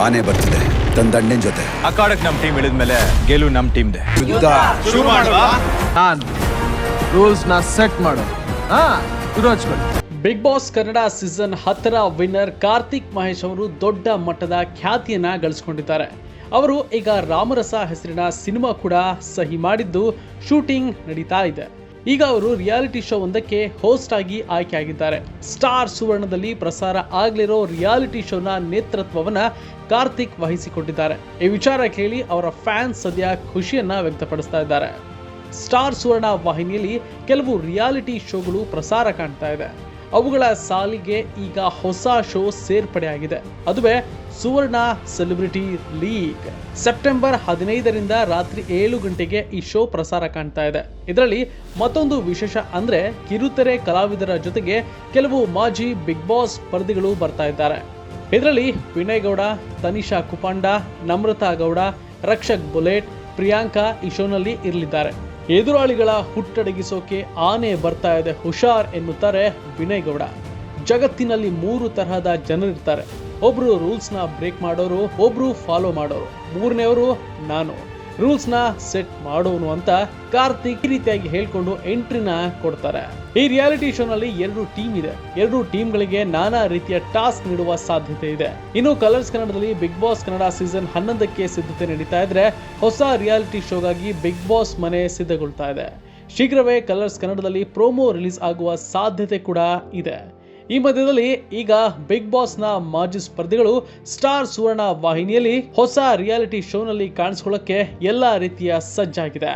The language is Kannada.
ಆನೆ ಬರ್ತಿದೆ ತನ್ನ ದಂಡಿನ ಜೊತೆ. ಅಖಾಡಕ್ ನಮ್ ಟೀಮ್ ಇಳಿದ್ಮೇಲೆ ಗೆಲು ನಮ್ ಟೀಮ್ ದೆ. ಶುರು ಮಾಡುವ. ನಾನು ರೂಲ್ಸ್ ನ ಸೆಟ್ ಮಾಡು. ಬಿಗ್ ಬಾಸ್ ಕನ್ನಡ ಸೀಸನ್ 10ರ ವಿನ್ನರ್ ಕಾರ್ತಿಕ್ ಮಹೇಶ್ ಅವರು ದೊಡ್ಡ ಮಟ್ಟದ ಖ್ಯಾತಿಯನ್ನ ಗಳಿಸಿಕೊಂಡಿದ್ದಾರೆ. ಅವರು ಈಗ ರಾಮರಸ ಹೆಸರಿನ ಸಿನಿಮಾ ಕೂಡ ಸಹಿ ಮಾಡಿದ್ದು ಶೂಟಿಂಗ್ ನಡೀತಾ ಇದೆ. ಈಗ ಅವರು ರಿಯಾಲಿಟಿ ಶೋ ಒಂದಕ್ಕೆ ಹೋಸ್ಟ್ ಆಗಿ ಆಯ್ಕೆಯಾಗಿದ್ದಾರೆ. ಸ್ಟಾರ್ ಸುವರ್ಣದಲ್ಲಿ ಪ್ರಸಾರ ಆಗಲಿರೋ ರಿಯಾಲಿಟಿ ಶೋನ ನೇತೃತ್ವವನ್ನ ಕಾರ್ತಿಕ್ ವಹಿಸಿಕೊಂಡಿದ್ದಾರೆ. ಈ ವಿಚಾರ ಕೇಳಿ ಅವರ ಫ್ಯಾನ್ಸ್ ಸದ್ಯ ಖುಷಿಯನ್ನ ವ್ಯಕ್ತಪಡಿಸ್ತಾ ಇದ್ದಾರೆ. ಸ್ಟಾರ್ ಸುವರ್ಣ ವಾಹಿನಿಯಲ್ಲಿ ಕೆಲವು ರಿಯಾಲಿಟಿ ಶೋಗಳು ಪ್ರಸಾರ ಕಾಣ್ತಾ ಇದೆ. ಅವುಗಳ ಸಾಲಿಗೆ ಈಗ ಹೊಸ ಶೋ ಸೇರ್ಪಡೆಯಾಗಿದೆ. ಅದುವೇ ಸುವರ್ಣ ಸೆಲೆಬ್ರಿಟಿ ಲೀಗ್. ಸೆಪ್ಟೆಂಬರ್ 15ರಿಂದ ರಾತ್ರಿ 7 ಗಂಟೆಗೆ ಈ ಶೋ ಪ್ರಸಾರ ಕಾಣ್ತಾ ಇದೆ. ಇದರಲ್ಲಿ ಮತ್ತೊಂದು ವಿಶೇಷ ಅಂದ್ರೆ ಕಿರುತೆರೆ ಕಲಾವಿದರ ಜೊತೆಗೆ ಕೆಲವು ಮಾಜಿ ಬಿಗ್ ಬಾಸ್ ಸ್ಪರ್ಧಿಗಳು ಬರ್ತಾ ಇದ್ದಾರೆ. ಇದರಲ್ಲಿ ವಿನಯ್ ಗೌಡ, ತನಿಷಾ ಕುಪಂಡ, ನಮ್ರತಾ ಗೌಡ, ರಕ್ಷಕ್ ಬುಲೆಟ್, ಪ್ರಿಯಾಂಕಾ ಈ ಶೋನಲ್ಲಿ ಇರಲಿದ್ದಾರೆ. ಎದುರಾಳಿಗಳ ಹುಟ್ಟಡಗಿಸೋಕೆ ಆನೆ ಬರ್ತಾ ಇದೆ ಹುಷಾರ್ ಎನ್ನುತ್ತಾರೆ ವಿನಯ್ ಗೌಡ. ಜಗತ್ತಿನಲ್ಲಿ 3 ತರಹದ ಜನರಿರ್ತಾರೆ. ಒಬ್ರು ರೂಲ್ಸ್ ನ ಬ್ರೇಕ್ ಮಾಡೋರು, ಒಬ್ರು ಫಾಲೋ ಮಾಡೋರು, ಮೂರನೇವರು ನಾನು ರೂಲ್ಸ್ ನ ಸೆಟ್ ಮಾಡೋನು ಅಂತ ಕಾರ್ತಿಕ್ ಈ ರೀತಿಯಾಗಿ ಹೇಳ್ಕೊಂಡು ಎಂಟ್ರಿನ ಕೊಡ್ತಾರೆ. ಈ ರಿಯಾಲಿಟಿ ಶೋನಲ್ಲಿ 2 ಟೀಮ್ ಇದೆ. 2 ಟೀಮ್ಗಳಿಗೆ ನಾನಾ ರೀತಿಯ ಟಾಸ್ಕ್ ನೀಡುವ ಸಾಧ್ಯತೆ ಇದೆ. ಇನ್ನು ಕಲರ್ಸ್ ಕನ್ನಡದಲ್ಲಿ ಬಿಗ್ ಬಾಸ್ ಕನ್ನಡ ಸೀಸನ್ 11ಕ್ಕೆ ಸಿದ್ಧತೆ ನಡೀತಾ ಇದ್ರೆ, ಹೊಸ ರಿಯಾಲಿಟಿ ಶೋಗಾಗಿ ಬಿಗ್ ಬಾಸ್ ಮನೆ ಸಿದ್ಧಗೊಳ್ತಾ ಇದೆ. ಶೀಘ್ರವೇ ಕಲರ್ಸ್ ಕನ್ನಡದಲ್ಲಿ ಪ್ರೋಮೋ ರಿಲೀಸ್ ಆಗುವ ಸಾಧ್ಯತೆ ಕೂಡ ಇದೆ. ಈ ಮಧ್ಯದಲ್ಲಿ ಈಗ ಬಿಗ್ ಬಾಸ್ ನ ಮಾಜಿ ಸ್ಪರ್ಧಿಗಳು ಸ್ಟಾರ್ ಸುವರ್ಣ ವಾಹಿನಿಯಲ್ಲಿ ಹೊಸ ರಿಯಾಲಿಟಿ ಶೋನಲ್ಲಿ ಕಾಣಿಸ್ಕೊಳ್ಳಕ್ಕೆ ಎಲ್ಲಾ ರೀತಿಯ ಸಜ್ಜಾಗಿದೆ.